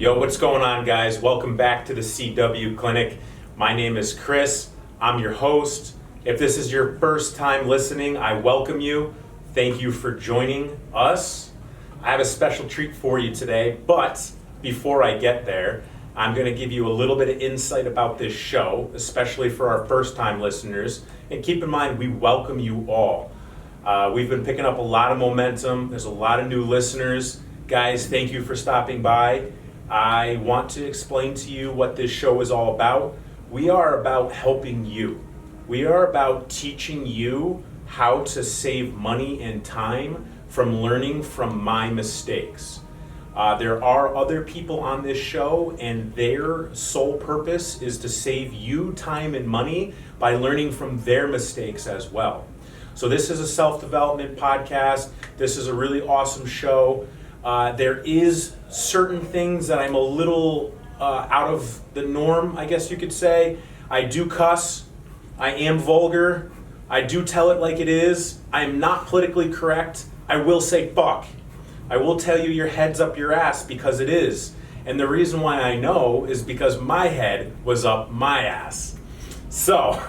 Yo, what's going on, guys? Welcome back to the CW Clinic. My name is Chris. I'm your host. If this is your first time listening, I welcome you. Thank you for joining us. I have a special treat for you today, but before I get there, I'm going to give you a little bit of insight about this show, especially for our first-time listeners. And keep in mind, we welcome you all. We've been picking up a lot of momentum. There's a lot of new listeners. Guys, thank you for stopping by. I want to explain to you what this show is all about. We are about helping you. We are about teaching you how to save money and time from learning from my mistakes. There are other people on this show, and their sole purpose is to save you time and money by learning from their mistakes as well. So this is a self-development podcast. This is a really awesome show. There is certain things that I'm a little out of the norm, I guess you could say. I do cuss. I am vulgar. I do tell it like it is. I am not politically correct. I will say fuck. I will tell you your head's up your ass because it is. And the reason why I know is because my head was up my ass. So,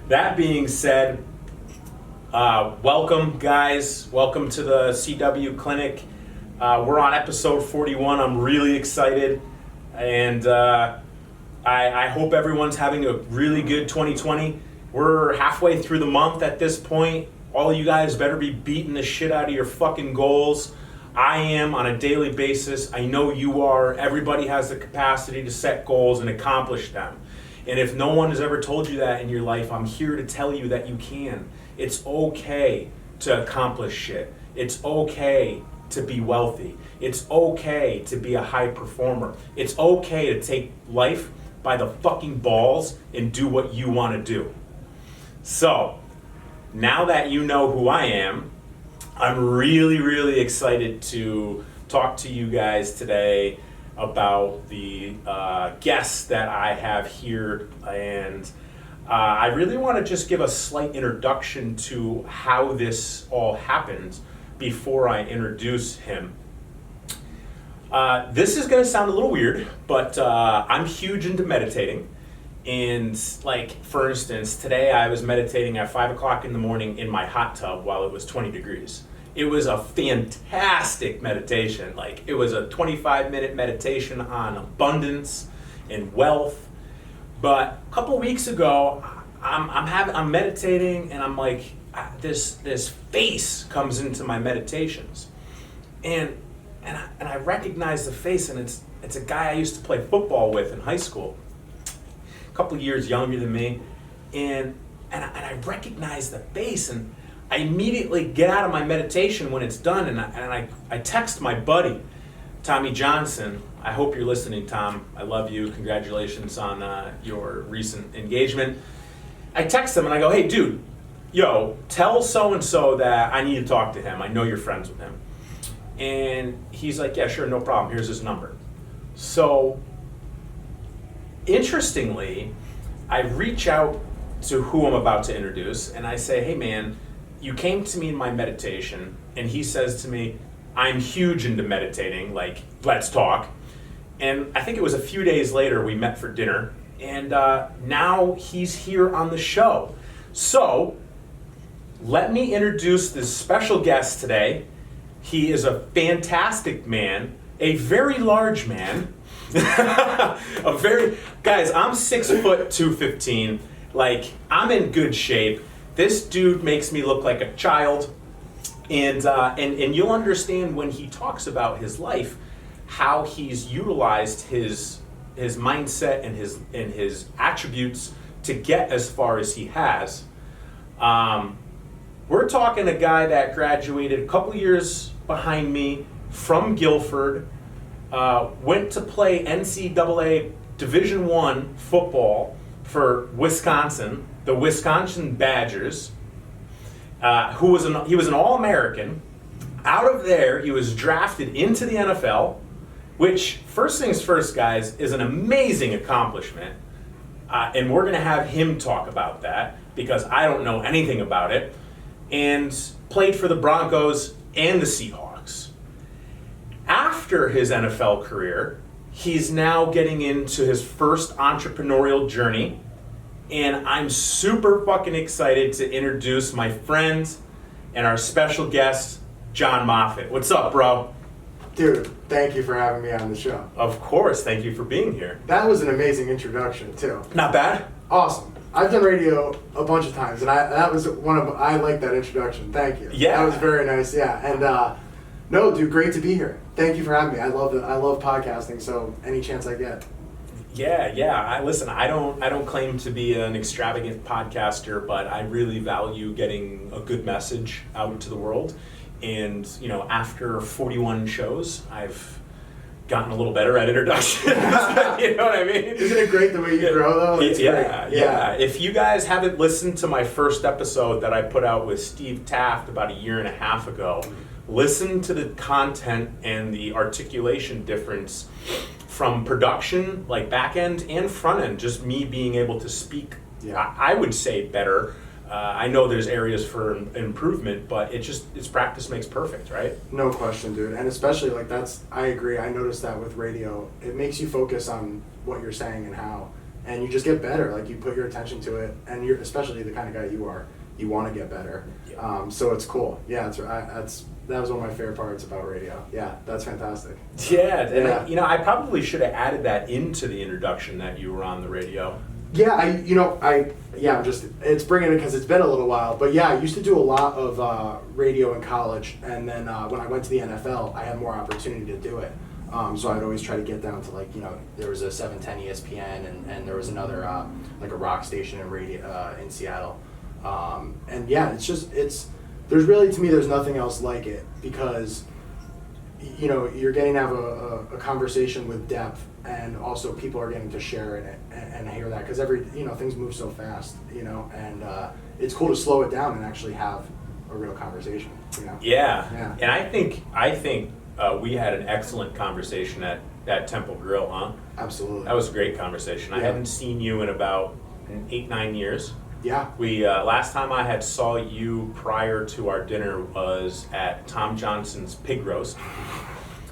that being said, welcome guys. Welcome to the CW Clinic. We're on episode 41. I'm really excited. And I hope everyone's having a really good 2020. We're halfway through the month at this point. All you guys better be beating the shit out of your fucking goals. I am on a daily basis. I know you are. Everybody has the capacity to set goals and accomplish them. And if no one has ever told you that in your life, I'm here to tell you that you can. It's okay to accomplish shit. It's okay to be wealthy. It's okay to be a high performer. It's okay to take life by the fucking balls and do what you want to do. So, now that you know who I am, I'm really, really excited to talk to you guys today about the guests that I have here. And I really want to just give a slight introduction to how this all happened before I introduce him. This is going to sound a little weird, but I'm huge into meditating. And like, for instance, today I was meditating at 5 o'clock in the morning in my hot tub while it was 20 degrees. It was a fantastic meditation. Like, it was a 25-minute meditation on abundance and wealth. But a couple weeks ago, I'm meditating, and I'm like, this face comes into my meditations, and I recognize the face, and it's a guy I used to play football with in high school, a couple years younger than me, and I recognize the face, and I immediately get out of my meditation when it's done, and I text my buddy, Tommy Johnson. I hope you're listening, Tom. I love you. Congratulations on your recent engagement. I text him and I go, hey, dude, yo, tell so-and-so that I need to talk to him. I know you're friends with him. And he's like, yeah, sure, no problem. Here's his number. So, interestingly, I reach out to who I'm about to introduce, and I say, hey, man, you came to me in my meditation, and he says to me, I'm huge into meditating, like, let's talk. And I think it was a few days later we met for dinner, and now he's here on the show. So, let me introduce this special guest today. He is a fantastic man, a very large man. Guys, I'm 6 foot 215. Like, I'm in good shape. This dude makes me look like a child. And you'll understand when he talks about his life, how he's utilized his mindset and his attributes to get as far as he has. We're talking a guy that graduated a couple years behind me from Guilford, went to play NCAA Division I football for Wisconsin, the Wisconsin Badgers, he was an All-American. Out of there, he was drafted into the NFL, which, first things first, guys, is an amazing accomplishment. And we're going to have him talk about that because I don't know anything about it. And played for the Broncos and the Seahawks. After his NFL career, He's now getting into his first entrepreneurial journey, and I'm super fucking excited to introduce my friend and our special guest, John Moffitt. What's up, bro? Dude, thank you for having me on the show. Of course, thank you for being here. That was an amazing introduction, too. Not bad? Awesome. I've done radio a bunch of times, and I like that introduction. Thank you. Yeah. That was very nice, yeah. And, no, dude, great to be here. Thank you for having me. I love podcasting, so any chance I get. Yeah. Listen, I don't claim to be an extravagant podcaster, but I really value getting a good message out into the world. And, after 41 shows, I've gotten a little better at introductions. You know what I mean? Isn't it great the way you grow, though? It's great. Yeah. If you guys haven't listened to my first episode that I put out with Steve Taft about a year and a half ago, listen to the content and the articulation difference from production, like back end and front end, just me being able to speak, I would say better. I know there's areas for improvement, but it's practice makes perfect, right? No question, dude. And especially I agree. I noticed that with radio. It makes you focus on what you're saying and how, and you just get better. Like you put your attention to it, and you're especially the kind of guy you are. You want to get better. Yeah. So it's cool. Yeah, that was one of my favorite parts about radio. Yeah, that's fantastic. Yeah, and I probably should have added that into the introduction that you were on the radio. Yeah, it's bringing it because it's been a little while. But yeah, I used to do a lot of radio in college, and then when I went to the NFL, I had more opportunity to do it. So I'd always try to get down to there was a 710 ESPN, and there was another like a rock station in radio in Seattle. And yeah, there's really, to me, there's nothing else like it because, you're getting to have a conversation with depth, and also people are getting to share in it and hear that because things move so fast, and it's cool to slow it down and actually have a real conversation, Yeah. And I think we had an excellent conversation at Temple Grill, huh? Absolutely. That was a great conversation. Yeah. I hadn't seen you in about 8-9 years. Yeah. We last time I had saw you prior to our dinner was at Tom Johnson's Pig Roast.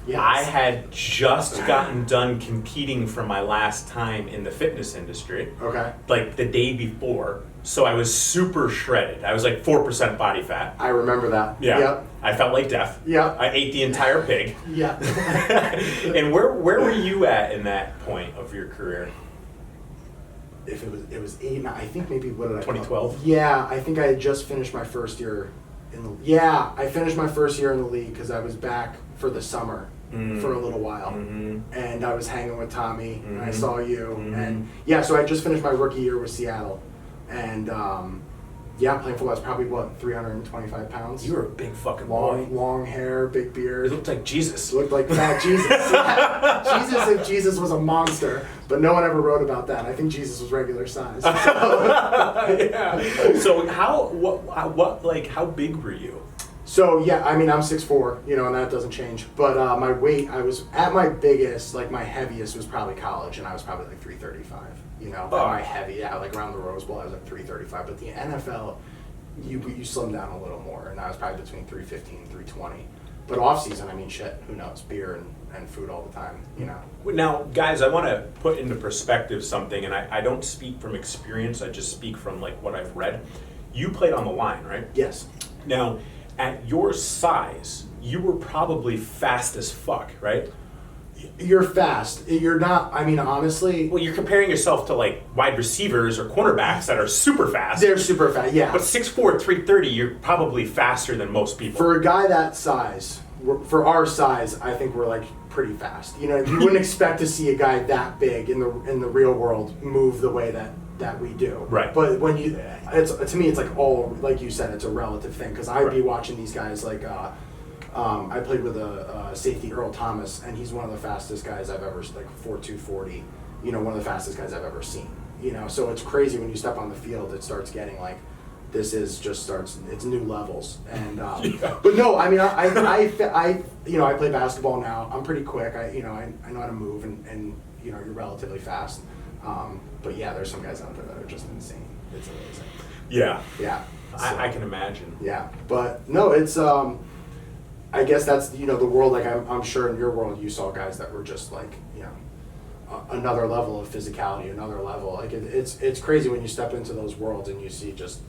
Yes. I had just gotten done competing for my last time in the fitness industry. Okay. Like the day before. So I was super shredded. I was like 4% body fat. I remember that. Yeah. Yep. I felt like death. Yeah. I ate the entire pig. Yeah. And where were you at in that point of your career? If it was 8, I think maybe 2012? Yeah, I think I had just finished my first year I finished my first year in the league because I was back for the summer for a little while. Mm-hmm. And I was hanging with Tommy, and I saw you. Mm-hmm. And so I just finished my rookie year with Seattle. And playing football, I was probably 325 pounds. You were a big fucking boy. Long hair, big beard. You looked like Jesus. Looked like fat Jesus. Yeah. If Jesus was a monster, but no one ever wrote about that. I think Jesus was regular size. Yeah. So how big were you? So I'm 6'4", and that doesn't change. But my weight, I was at my biggest, my heaviest was probably college, and I was probably 335. At my heavy, around the Rose Bowl, I was 335. But the NFL, you slim down a little more, and I was probably between 315 and 320. But off season, who knows? Beer and food all the time, Now, guys, I want to put into perspective something, and I don't speak from experience. I just speak from what I've read. You played on the line, right? Yes. Now, at your size, you were probably fast as fuck, right? You're fast. You're not, honestly. Well, you're comparing yourself to wide receivers or cornerbacks that are super fast. They're super fast, yeah. But 6'4", 330, you're probably faster than most people. For a guy that size, for our size, I think we're pretty fast. You wouldn't expect to see a guy that big in the real world move the way that we do. Right. But when to me, it's all, like you said, it's a relative thing. Because I'd be watching these guys I played with a safety, Earl Thomas, and he's one of the fastest guys I've ever, 4.2 40, one of the fastest guys I've ever seen. So it's crazy when you step on the field, it starts getting it's new levels. And but no, I play basketball now. I'm pretty quick. I know how to move, and you're relatively fast. But yeah, there's some guys out there that are just insane. It's amazing. Yeah. Yeah. So, I can imagine. Yeah, but no, it's I guess that's the world. I'm sure in your world you saw guys that were just another level of physicality, another level. Like it's crazy when you step into those worlds and you see just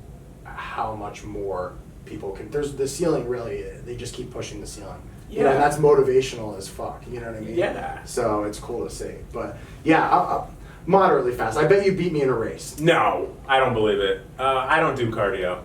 how much more people can. There's the ceiling really. They just keep pushing the ceiling. Yeah. You know, and that's motivational as fuck. You know what I mean? Yeah. So it's cool to see. But yeah, I'm moderately fast. I bet you beat me in a race. No, I don't believe it. I don't do cardio.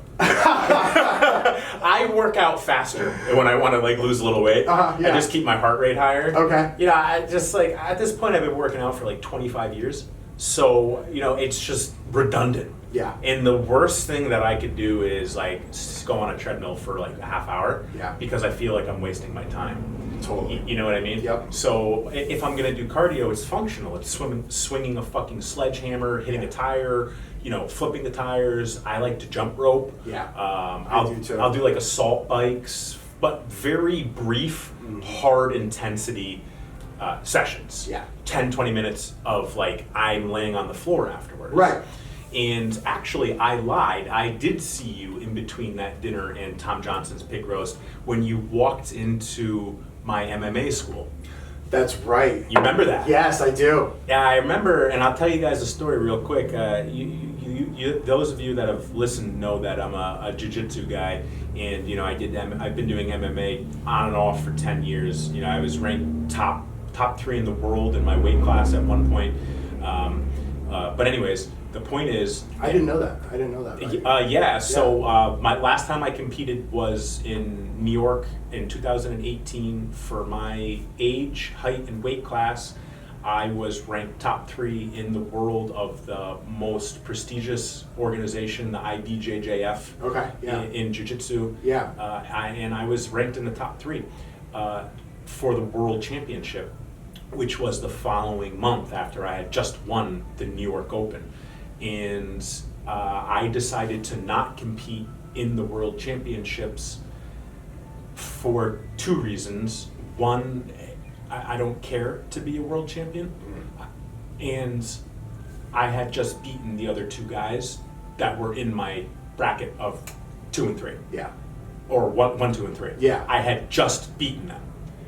I work out faster when I want to like lose a little weight. Yeah. I just keep my heart rate higher. Okay. You know, I just like at this point I've been working out for like 25 years. So, you know, it's just redundant. Yeah. And the worst thing that I could do is like go on a treadmill for like a half hour. Yeah. Because I feel like I'm wasting my time. Totally. You know what I mean? Yep. So if I'm gonna do cardio, it's functional. It's swinging a fucking sledgehammer, hitting a tire, you know, flipping the tires. I like to jump rope. Yeah. I do too. I'll do like assault bikes, but very brief, hard intensity sessions. Yeah. 10, 20 minutes of like I'm laying on the floor afterwards. Right. And actually, I lied. I did see you in between that dinner and Tom Johnson's pig roast when you walked into my MMA school. That's right. You remember that? Yes, I do. Yeah, I remember, and I'll tell you guys a story real quick. Those of you that have listened know that I'm a jiu-jitsu guy, and you know I've been doing MMA on and off for 10 years. You know, I was ranked top 3 in the world in my weight class at one point. But anyways, the point is, I didn't know that. Right? yeah. So my last time I competed was in New York in 2018 for my age, height, and weight class. I was ranked top 3 in the world of the most prestigious organization, the IBJJF. Okay. Yeah. In jiu-jitsu. Yeah. And I was ranked in the top 3 for the world championship, which was the following month after I had just won the New York Open. And I decided to not compete in the world championships for 2 reasons. One, I don't care to be a world champion. And I had just beaten the other 2 guys that were in my bracket of 2 and 3. Yeah. Or 1, 2, and 3. Yeah. I had just beaten them.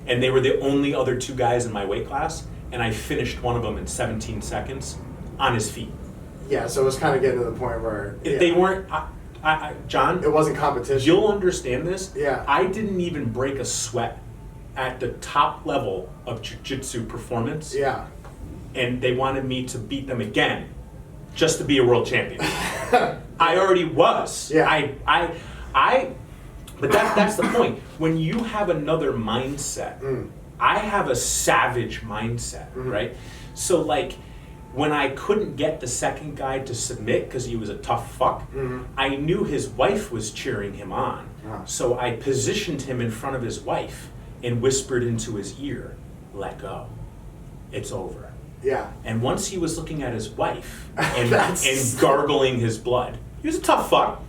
And they were the only other 2 guys in my weight class. And I finished one of them in 17 seconds on his feet. Yeah, so it was kind of getting to the point where They weren't, John, it wasn't competition. you'll understand this. Yeah. I didn't even break a sweat at the top level of jiu-jitsu performance. Yeah. And they wanted me to beat them again just to be a world champion. I already was. Yeah. But that's the point. When you have another mindset, I have a savage mindset, right? So like, when I couldn't get the second guy to submit because he was a tough fuck, I knew his wife was cheering him on. So I positioned him in front of his wife and whispered into his ear, "Let go. It's over." Yeah. And once he was looking at his wife and gargling his blood, he was a tough fuck,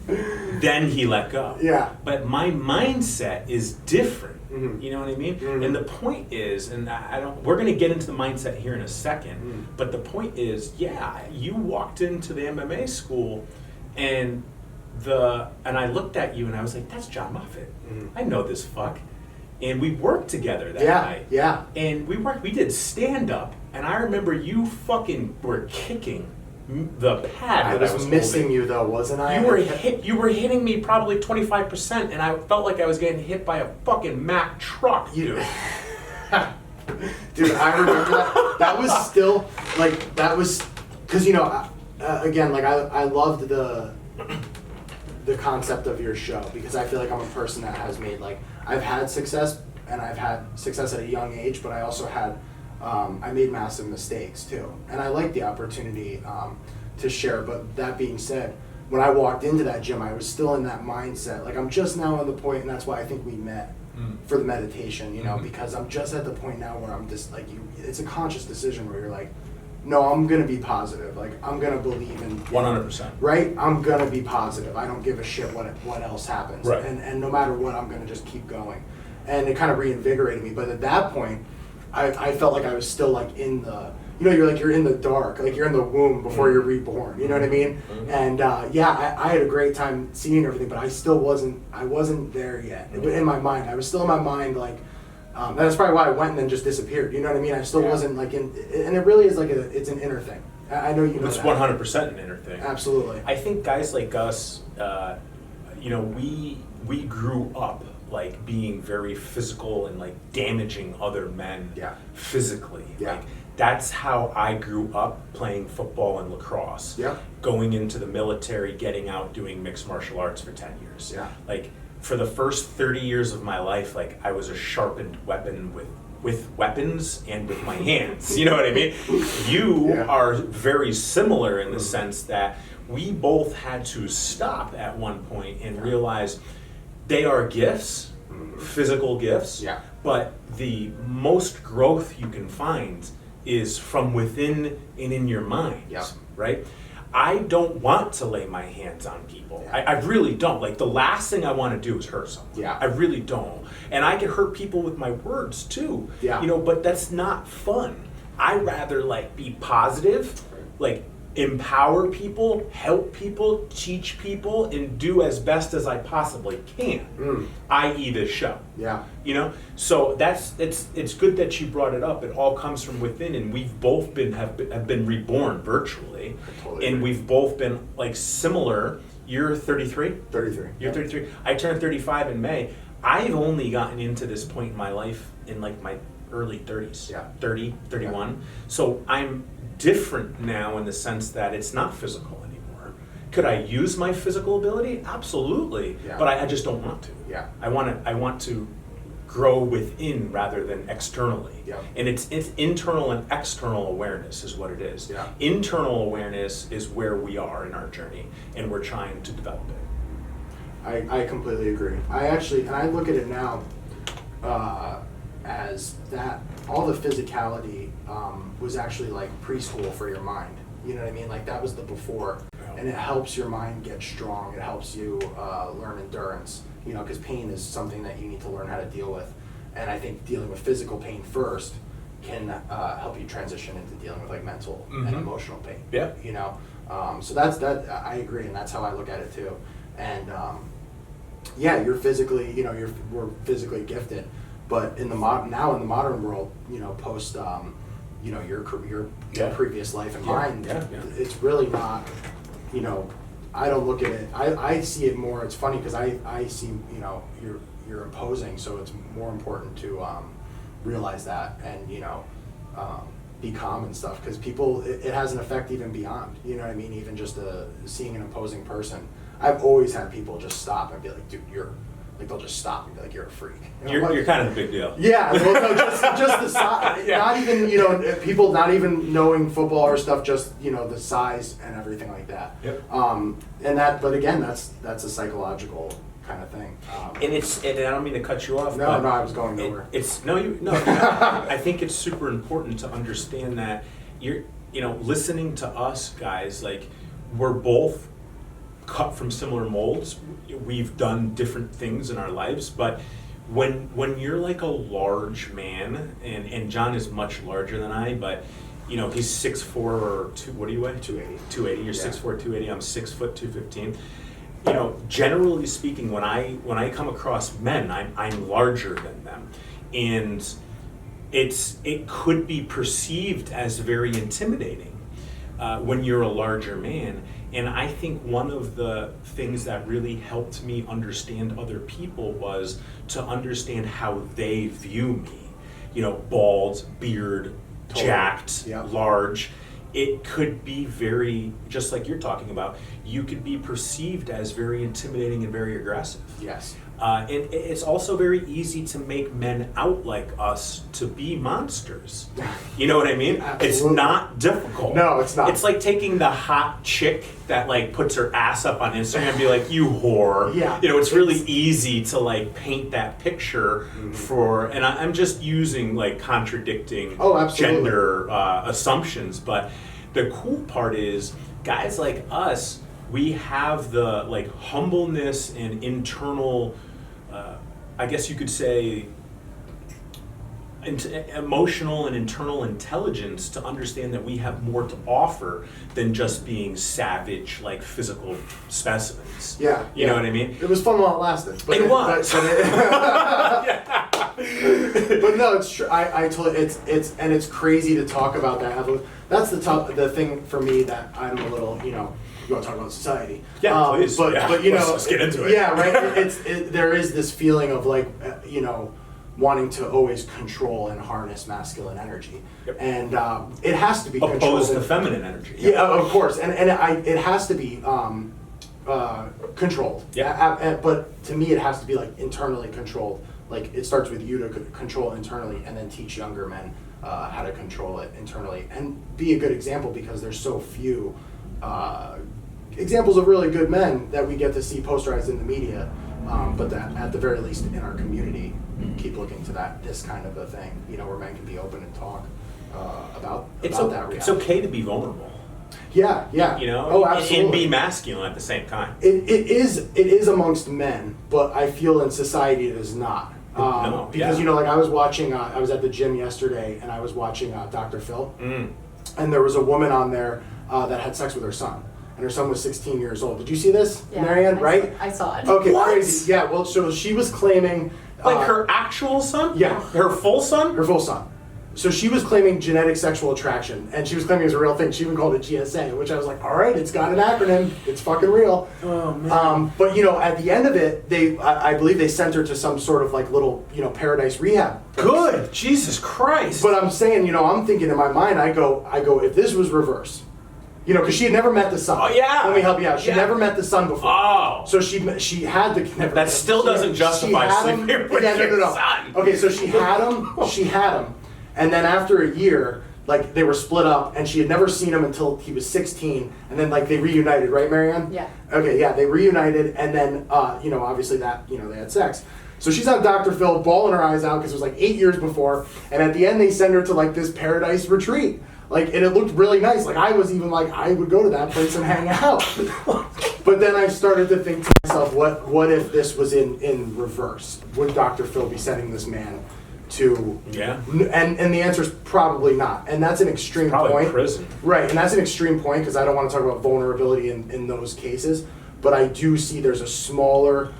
then he let go. Yeah. But my mindset is different. You know what I mean? Mm-hmm. And the point is, and we're going to get into the mindset here in a second, but the point is, yeah, you walked into the MMA school and I looked at you and I was like, that's John Moffitt. I know this fuck. And we worked together that night. Yeah. And we did stand up, and I remember you fucking were kicking the pad. I was missing holding. You though, wasn't I? You were hitting me probably 25%, and I felt like I was getting hit by a fucking Mack truck, dude. Dude, I remember that. That was still like because you know, again, like I loved the concept of your show because I feel like I'm a person that has made I've had success and I've had success at a young age, but I also had I made massive mistakes too, and I like the opportunity to share. But that being said, when I walked into that gym, I was still in that mindset. Like I'm just now at the point, and that's why I think we met for the meditation. You know, because I'm just at the point now where I'm just like it's a conscious decision where you're like, no, I'm gonna be positive. Like I'm gonna believe in 100%. Right? I'm gonna be positive. I don't give a shit what else happens. Right. And no matter what, I'm gonna just keep going. And it kind of reinvigorated me. But at that point, I felt like I was still like in the, you know, you're in the dark, like you're in the womb before you're reborn. You know what I mean? And yeah, I had a great time seeing everything, but I wasn't there yet. In my mind, I was still in my mind like, That's probably why I went and then just disappeared. You know what I mean? I still wasn't like in, and it really is like it's an inner thing. I know you know It's that. 100% an inner thing. Absolutely. I think guys like us, we grew up like being very physical and like damaging other men physically. Yeah. Like that's how I grew up playing football and lacrosse. Yeah. Going into the military, getting out, doing mixed martial arts for 10 years. Yeah. Like for the first 30 years of my life, like I was a sharpened weapon with weapons and with my hands. You know what I mean? You are very similar in the sense that we both had to stop at one point and realize they are gifts, physical gifts, but the most growth you can find is from within and in your mind, right? I don't want to lay my hands on people. I really don't. Like the last thing I want to do is hurt someone. I really don't. And I can hurt people with my words too. But that's not fun. I rather like be positive, like empower people, help people, teach people, and do as best as I possibly can, i.e. this show. So it's good that you brought it up. It all comes from within, and we've both have been reborn virtually, and we've both been like similar. You're 33? 33. You're 33. I turned 35 in May. I've only gotten into this point in my life in like my early 30s, 30, 31. So I'm different now in the sense that it's not physical anymore. Could I use my physical ability? Absolutely, but I just don't want to. I want to grow within rather than externally. And it's internal and external awareness is what it is. Internal awareness is where we are in our journey, and we're trying to develop it. I completely agree. I look at it now as that all the physicality was actually like preschool for your mind. You know what I mean? Like that was the before, and it helps your mind get strong. It helps you learn endurance. Because pain is something that you need to learn how to deal with, and I think dealing with physical pain first can help you transition into dealing with like mental and emotional pain. So that's that. I agree, and that's how I look at it too. And you're physically, we're physically gifted. But in the modern world, post, your previous life and mine, it's really not, I don't look at it. I see it more. It's funny because I see, you're imposing, so it's more important to realize that and be calm and stuff because people, it has an effect even beyond. You know what I mean? Even just seeing an imposing person. I've always had people just stop and be like, dude, they'll just stop and be like, you're a freak. You're kind of the big deal. Yeah, well, no, just the size. Not even, people not even knowing football or stuff, just, the size and everything like that. But again, that's a psychological kind of thing. And I don't mean to cut you off. No, I was going nowhere. I think it's super important to understand that listening to us guys, like we're both cut from similar molds. We've done different things in our lives, but when you're like a large man, and John is much larger than I, but he's 6'4" or what do you weigh? 280. 280. You're 6'4", 280. I'm 6 foot 215. Generally speaking, when I come across men, I'm larger than them, and it could be perceived as very intimidating when you're a larger man. And I think one of the things that really helped me understand other people was to understand how they view me. Bald, beard, jacked, large. It could be very, just like you're talking about, you could be perceived as very intimidating and very aggressive. Yes. And it's also very easy to make men out like us to be monsters. You know what I mean? Absolutely. It's not difficult. No, it's not. It's like taking the hot chick that like puts her ass up on Instagram and be like, you whore. It's really easy to like paint that picture and I'm just using like contradicting gender assumptions. But the cool part is guys like us, we have the like humbleness and internal, I guess you could say, emotional and internal intelligence to understand that we have more to offer than just being savage, like physical specimens. You know what I mean? It was fun while it lasted. It was. But no, it's true. I told it's crazy to talk about that. That's the thing for me that I'm a little, you want to talk about society. Yeah, please. But let's get into it. Yeah, right. There is this feeling of like, wanting to always control and harness masculine energy, and it has to be opposed to feminine energy. Yeah, of course, and it has to be controlled. Yeah. But to me, it has to be like internally controlled. Like it starts with you to control internally, and then teach younger men how to control it internally, and be a good example, because there's so few examples of really good men that we get to see posterized in the media. But that at the very least in our community, keep looking to this kind of a thing, where men can be open and talk about that reality. It's okay to be vulnerable. Yeah. Oh, absolutely. And be masculine at the same time. It is amongst men, but I feel in society it is not. Because like I was watching, I was at the gym yesterday, and I was watching Dr. Phil, and there was a woman on there that had sex with her son. And her son was 16 years old. Did you see this, Marianne? Right? I saw it. Okay, what? Crazy. Yeah, well, so she was claiming... like her actual son? Yeah. Her full son? Her full son. So she was claiming genetic sexual attraction, and she was claiming it was a real thing. She even called it GSA, which I was like, all right, it's got an acronym. It's fucking real. Oh, man. But, at the end of it, I believe they sent her to some sort of like little, paradise rehab. Good. Jesus Christ. But I'm saying, I'm thinking in my mind, I go, if this was reverse, because she had never met the son. Oh, yeah. Let me help you out. She never met the son before. Oh. So she had the... That still doesn't justify sleeping with your son. Okay, so she had him, and then after a year, like, they were split up, and she had never seen him until he was 16, and then, like, they reunited, right, Marianne? Yeah. Okay, yeah, they reunited, and then, obviously that, they had sex. So she's on Dr. Phil, bawling her eyes out, because it was, like, 8 years before, and at the end, they send her to, like, this paradise retreat. Like, and it looked really nice. Like, I was even like, I would go to that place and hang out. But then I started to think to myself, what if this was in reverse? Would Dr. Phil be sending this man to... Yeah. And the answer is probably not. And that's an extreme Probably point. Prison. Right, and that's an extreme point, because I don't want to talk about vulnerability in those cases. But I do see there's a smaller,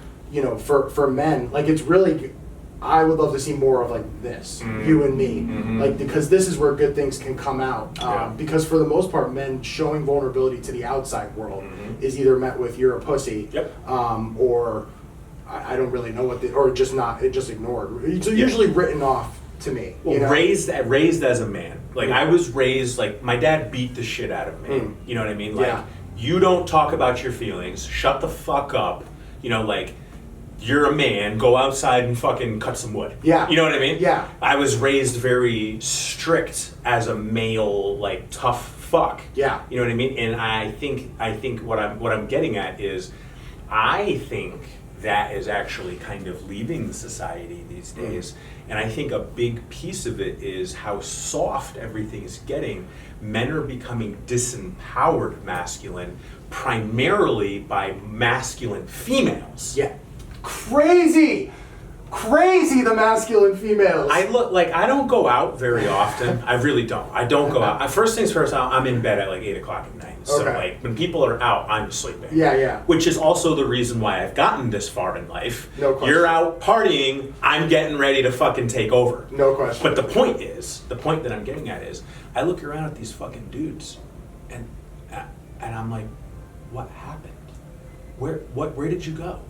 for men, like, it's really... I would love to see more of like this, you and me, like, because this is where good things can come out. Because for the most part, men showing vulnerability to the outside world is either met with "you're a pussy," or I don't really know or just ignored. It's usually written off to me. Well, raised as a man. Like I was raised like my dad beat the shit out of me. You know what I mean? Like you don't talk about your feelings. Shut the fuck up. Like. You're a man, go outside and fucking cut some wood. Yeah. You know what I mean? Yeah. I was raised very strict as a male, like tough fuck. Yeah. You know what I mean? And I think what I'm getting at is I think that is actually kind of leaving society these days. And I think a big piece of it is how soft everything is getting. Men are becoming disempowered masculine primarily by masculine females. Yeah. Crazy the masculine females. I don't go out very often. I really don't. I don't go out. First things first, I'm in bed at like 8 o'clock at night. So like when people are out, I'm sleeping. Yeah. Which is also the reason why I've gotten this far in life. No question. You're out partying, I'm getting ready to fucking take over. No question. But the point that I'm getting at is, I look around at these fucking dudes, and I'm like, what happened? Where did you go?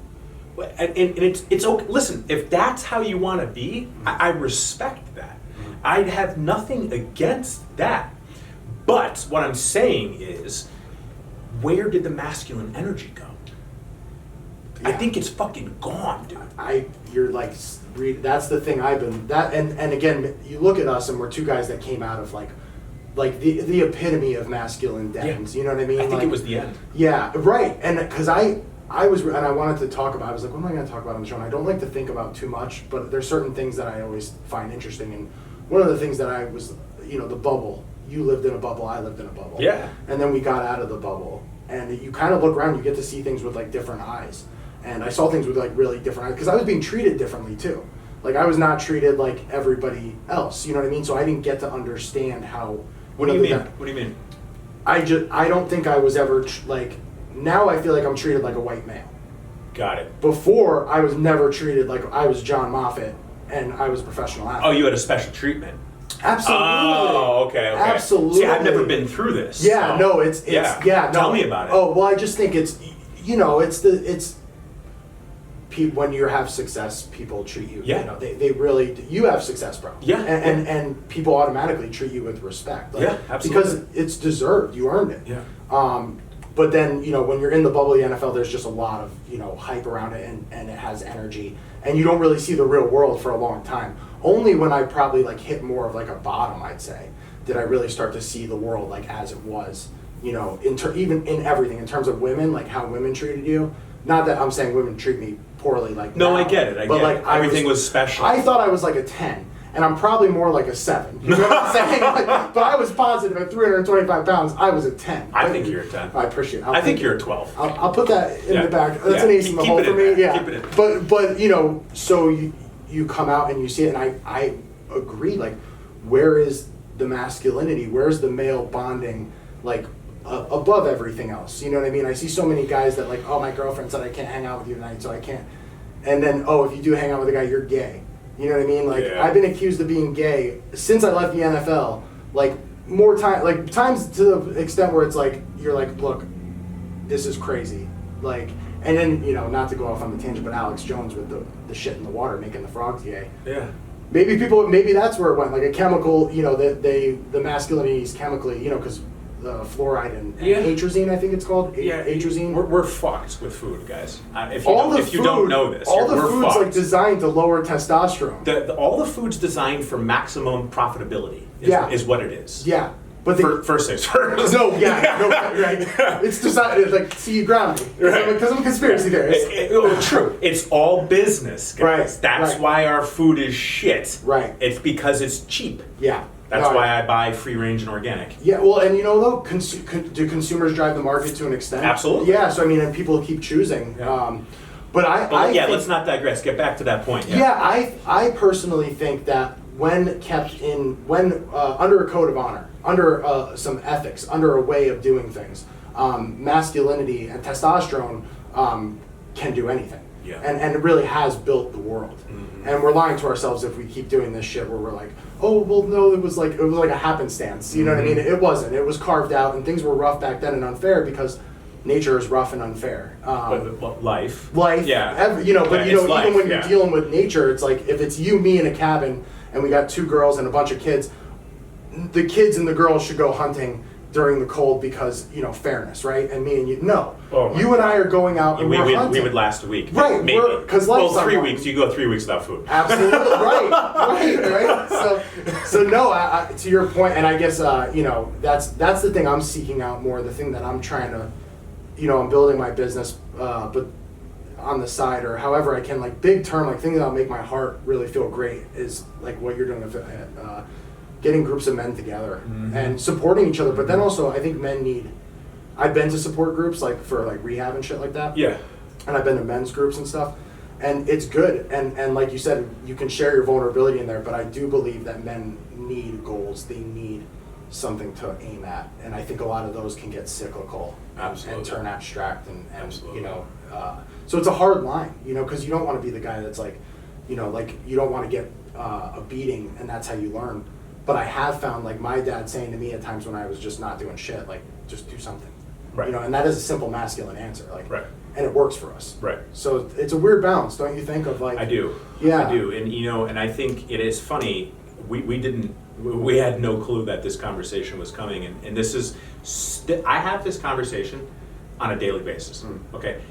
And it's okay. Listen, if that's how you want to be, I respect that. I'd have nothing against that. But what I'm saying is, where did the masculine energy go? Yeah. I think it's fucking gone, dude. You're like, that's the thing and again, you look at us and we're two guys that came out of like the epitome of masculine dens. You know what I mean? I think it was the end. Yeah, right. And because I wanted to talk about, I was like, what am I going to talk about on the show? And I don't like to think about too much, but there's certain things that I always find interesting. And one of the things that I was, the bubble. You lived in a bubble, I lived in a bubble. Yeah. And then we got out of the bubble. And you kind of look around, you get to see things with like different eyes. And I saw things with like really different eyes, because I was being treated differently too. Like I was not treated like everybody else, you know what I mean? So I didn't get to understand how... What do you mean? What do you mean? I don't think I was ever, now I feel like I'm treated like a white male. Got it. Before, I was never treated like I was John Moffitt, and I was a professional athlete. Oh, you had a special treatment. Absolutely. Oh, okay. Absolutely. See, I've never been through this. Yeah, so. no, it's no. Tell me about it. Oh, well, I just think it's when you have success, people treat you. Yeah. You know, they really. You have success, bro. Yeah. And people automatically treat you with respect. Like, yeah, absolutely. Because it's deserved. You earned it. Yeah. But then, when you're in the bubble of the NFL, there's just a lot of, hype around it, and it has energy, and you don't really see the real world for a long time. Only when I probably hit more of a bottom, I'd say, did I really start to see the world as it was. Even in everything, in terms of women, how women treated you. Not that I'm saying women treat me poorly, No, now, I get it. I get it. Everything was special. I thought I was a 10. And I'm probably more like a 7. You know what I'm saying? But I was positive at 325 pounds, I was a 10. I think you're a 10. I appreciate it. I think you're a 12. I'll put that in the back. That's an ace in the hole for me. Yeah. Keep it in. But so you come out and you see it, and I agree. Where is the masculinity? Where's the male bonding? Above everything else. You know what I mean? I see so many guys that oh, my girlfriend said I can't hang out with you tonight, so I can't. And then, oh, if you do hang out with a guy, you're gay. You know what I mean? Yeah. I've been accused of being gay since I left the NFL. More time, times to the extent where it's you're look, this is crazy. And then, not to go off on the tangent, but Alex Jones with the shit in the water making the frogs gay. Yeah. Maybe that's where it went. A chemical, the masculinity is chemically, because fluoride and atrazine, I think it's called. Atrazine. We're fucked with food, guys. If you Food, don't know this, all the we're food's fucked. designed to lower testosterone. All the food's designed for maximum profitability. Is what it is. Yeah, but first things first. No, right. It's designed. See, you ground me because I'm a conspiracy theorist. True. It's all business, guys. Right. That's why our food is shit. Right. It's because it's cheap. Yeah. That's why I buy free range and organic. Yeah, well, and though, do consumers drive the market to an extent? Absolutely. Yeah, so and people keep choosing. Yeah. But I think, let's not digress. Get back to that point. Yeah, I personally think that when under a code of honor, under some ethics, under a way of doing things, masculinity and testosterone can do anything. Yeah. And it really has built the world. Mm-hmm. And we're lying to ourselves if we keep doing this shit where we're oh, well, no, it was like a happenstance. You know what I mean? It wasn't. It was carved out, and things were rough back then and unfair because nature is rough and unfair. But life. Yeah. But even life, when you're dealing with nature, it's if it's you, me, in a cabin, and we got 2 girls and a bunch of kids, the kids and the girls should go hunting during the cold because, fairness, right? And me and you, no. Oh you and I are going out and we're hunting. We would last a week. Right. Maybe. Because 3 weeks. You go 3 weeks without food. Absolutely. right. So no, to your point, and I guess, that's the thing I'm seeking out more, the thing that I'm trying to, I'm building my business, but on the side or however I can, big term, things that'll make my heart really feel great is what you're doing with getting groups of men together and supporting each other. But then also, I think men need. I've been to support groups for rehab and shit like that. Yeah. And I've been to men's groups and stuff, and it's good. And like you said, you can share your vulnerability in there. But I do believe that men need goals. They need something to aim at, and I think a lot of those can get cyclical and turn abstract and so it's a hard line, because you don't want to be the guy that's you don't want to get a beating and that's how you learn. But I have found my dad saying to me at times when I was just not doing shit, just do something, right? And that is a simple masculine answer, right? And it works for us, right? So it's a weird balance, don't you think? Of I do, yeah, I do, and and I think it is funny. We had no clue that this conversation was coming, and this is I have this conversation on a daily basis. Okay.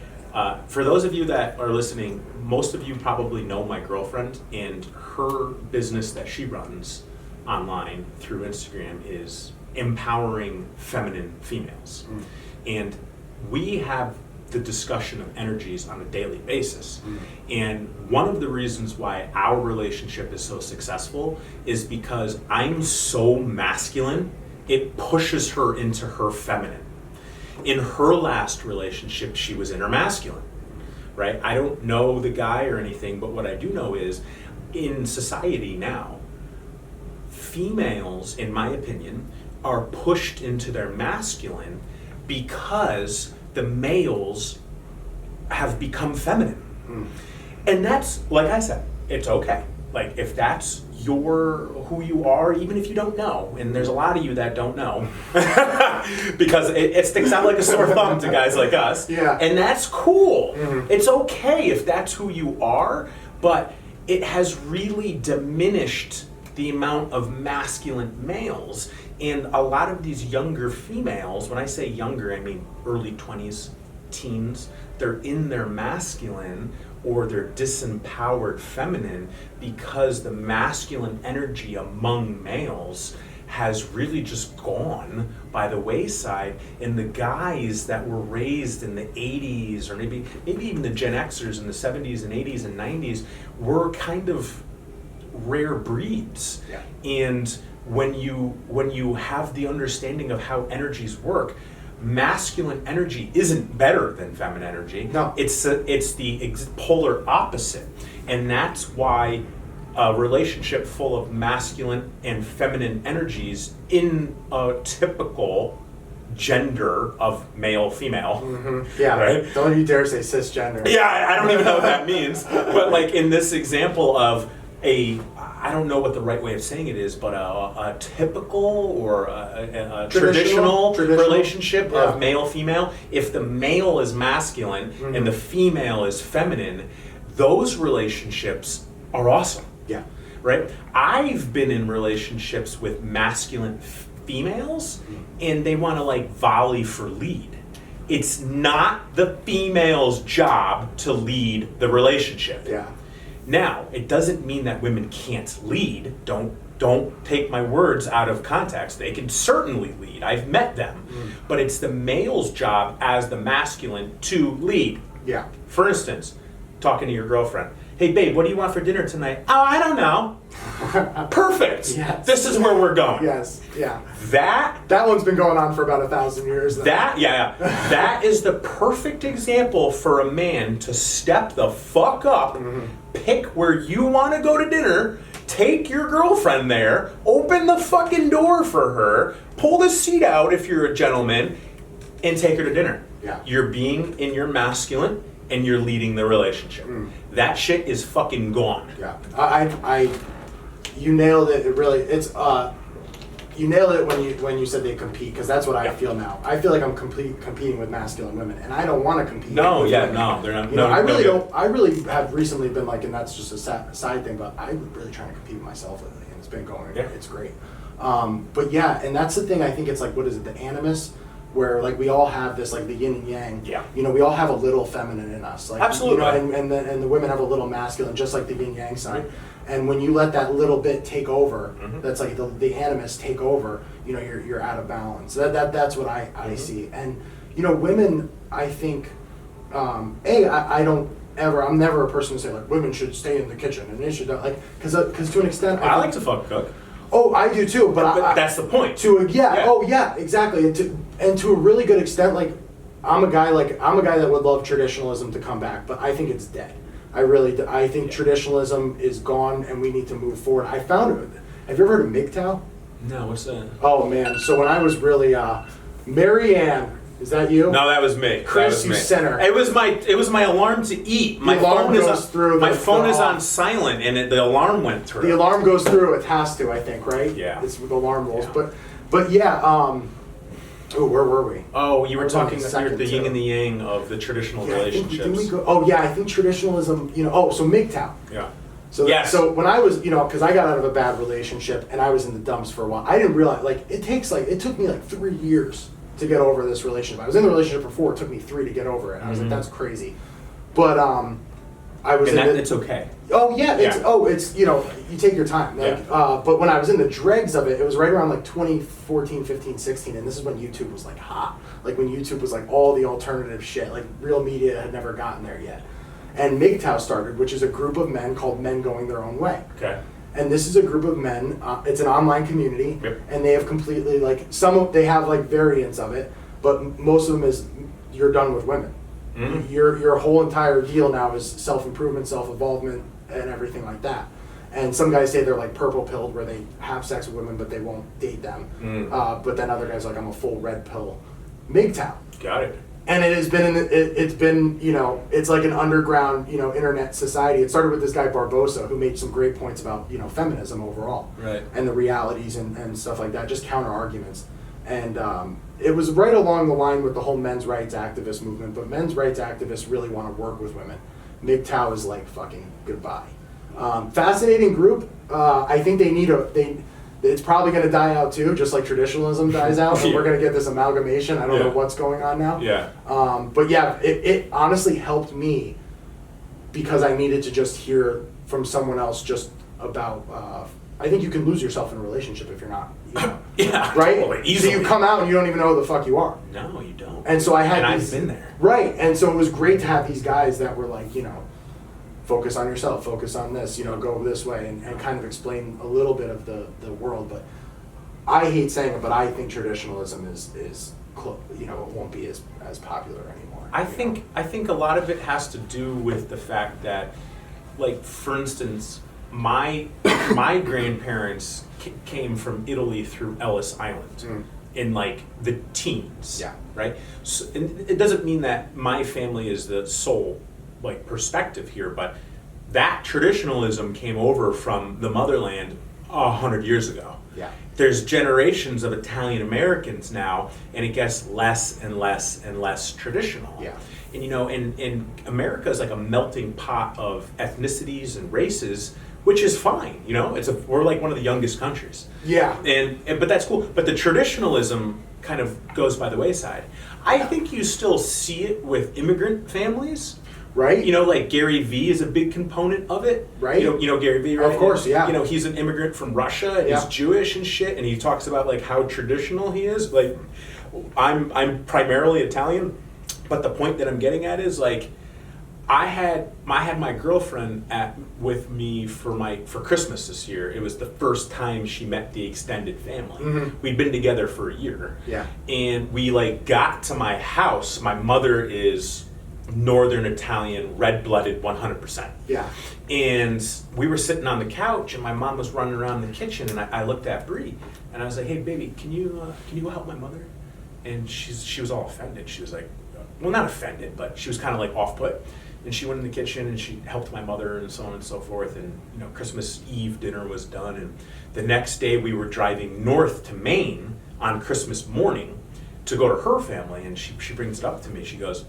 For those of you that are listening, most of you probably know my girlfriend, and her business that she runs online through Instagram is empowering feminine females. And we have the discussion of energies on a daily basis. And one of the reasons why our relationship is so successful is because I'm so masculine, it pushes her into her feminine. In her last relationship, she was intermasculine, right? I don't know the guy or anything, but what I do know is in society now, females, in my opinion, are pushed into their masculine because the males have become feminine. And that's, like I said, it's okay. Like if that's who you are, even if you don't know, and there's a lot of you that don't know, because it sticks out like a sore thumb to guys like us. Yeah. And that's cool. Mm-hmm. It's okay if that's who you are, but it has really diminished the amount of masculine males. And a lot of these younger females, when I say younger, I mean early 20s, teens, they're in their masculine or they're disempowered feminine because the masculine energy among males has really just gone by the wayside. And the guys that were raised in the 80s, or maybe even the Gen Xers in the 70s and 80s and 90s, were kind of rare breeds. Yeah. And when you have the understanding of how energies work, masculine energy isn't better than feminine energy. No. It's the polar opposite. And that's why a relationship full of masculine and feminine energies in a typical gender of male female. Mm-hmm. Yeah, right? Don't you dare say cisgender. Yeah, I don't even know what that means. But like in this example of I don't know what the right way of saying it is, but a typical or a traditional relationship of male-female, if the male is masculine and the female is feminine, those relationships are awesome. Yeah. Right? I've been in relationships with masculine females and they want to like volley for lead. It's not the female's job to lead the relationship. Yeah. Now, it doesn't mean that women can't lead. Don't take my words out of context. They can certainly lead. I've met them. But it's the male's job as the masculine to lead. Yeah. For instance, talking to your girlfriend. Hey, babe, what do you want for dinner tonight? Oh, I don't know. Perfect. Yes. This is where we're going. Yes. Yeah. That one's been going on for about 1,000 years. Though. That is the perfect example for a man to step the fuck up, pick where you want to go to dinner, take your girlfriend there, open the fucking door for her, pull the seat out if you're a gentleman, and take her to dinner. Yeah. You're being in your masculine and you're leading the relationship. That shit is fucking gone. Yeah. You nailed it. It really, you nailed it when you said they compete, because that's what I feel now. I feel like I'm competing with masculine women, and I don't want to compete. No, with women. no, they're not. You know, I really don't. I really have recently been like, and that's just a side thing, but I'm really trying to compete with myself lately, and it's been going. Yeah. It's great. But yeah, and that's the thing. I think it's like, what is it? The animus. Where like we all have this like the yin and yang. Yeah. You know, we all have a little feminine in us. Like, absolutely. You know, and the women have a little masculine, just like the yin yang sign. And when you let that little bit take over, that's like the animus take over. You know, you're out of balance. That's what I see. And you know, women, I think, I don't ever. I'm never a person to say like women should stay in the kitchen and they should like because to an extent I like to fuck cook. Oh, I do too, but that's the point. Exactly. And to a really good extent, like I'm a guy that would love traditionalism to come back, but I think it's dead. I think traditionalism is gone, and we need to move forward. I found it. Have you ever heard of MGTOW? No, what's that? Oh man! So when I was really, Marianne, is that you? No, that was me. Chris, you center. It was my alarm to eat. My phone is on silent, and the alarm went through. The alarm goes through. It has to, I think, right? Yeah. It's with alarm rolls, Yeah. but yeah. Where were we? Oh, you were talking about the yin and the yang of the traditional relationships. I think traditionalism. You know. So MGTOW. Yeah. So yes. So when I was, because I got out of a bad relationship and I was in the dumps for a while, I didn't realize it took me like 3 years to get over this relationship. I was in the relationship for 4. It took me 3 to get over it. I was like, that's crazy. But I was it's okay. Oh yeah, it's you take your time. Like, but when I was in the dregs of it, it was right around like 2014, 15, 16, and this is when YouTube was like hot. Like when YouTube was like all the alternative shit. Like real media had never gotten there yet. And MGTOW started, which is a group of men called Men Going Their Own Way. Okay. And this is a group of men. It's an online community, and they have completely they have like variants of it, but most of them is you're done with women. Mm-hmm. Your whole entire deal now is self-improvement, self-involvement, and everything like that. And some guys say they're like purple-pilled, where they have sex with women, but they won't date them. But then other guys are like, I'm a full red pill. MGTOW. Got it. And it has been, it's been, it's like an underground, internet society. It started with this guy Barbosa, who made some great points about, feminism overall. Right. And the realities and stuff like that, just counter arguments. And it was right along the line with the whole men's rights activist movement, but men's rights activists really want to work with women. MGTOW is like fucking goodbye. Fascinating group. I think it's probably going to die out too, just like traditionalism dies out, and we're going to get this amalgamation. I don't know what's going on now. Yeah. But yeah, it honestly helped me because I needed to just hear from someone else just about. I think you can lose yourself in a relationship if you're not. Yeah. Right. Totally, easily. So you come out and you don't even know who the fuck you are. No, you don't. And so I had. I've been there. Right, and so it was great to have these guys that were like, focus on yourself, focus on this, go this way, and kind of explain a little bit of the world. But I hate saying it, but I think traditionalism is it won't be as popular anymore. I think a lot of it has to do with the fact that, like, for instance, my grandparents came from Italy through Ellis Island in like the teens. Yeah. Right. So, and it doesn't mean that my family is the sole perspective here, but that traditionalism came over from the motherland 100 years ago. Yeah. There's generations of Italian Americans now, and it gets less and less and less traditional. Yeah. And and America is like a melting pot of ethnicities and races, which is fine. We're like one of the youngest countries. Yeah. But that's cool. But the traditionalism kind of goes by the wayside. I think you still see it with immigrant families. Right. Like Gary Vee is a big component of it. Right. You know Gary Vee, right? Of course, yeah. He's an immigrant from Russia and he's Jewish and shit, and he talks about like how traditional he is. Like, I'm primarily Italian, but the point that I'm getting at is like, I had my girlfriend with me for Christmas this year. It was the first time she met the extended family. Mm-hmm. We'd been together for a year. Yeah. And we got to my house. My mother is Northern Italian, red-blooded, 100%. Yeah. And we were sitting on the couch, and my mom was running around the kitchen, and I looked at Bree, and I was like, "Hey, baby, can you go help my mother?" And she was all offended. She was like, well, not offended, but she was kind of like off-put. And she went in the kitchen and she helped my mother and so on and so forth. And Christmas Eve dinner was done, and the next day we were driving north to Maine on Christmas morning to go to her family, and she brings it up to me. She goes,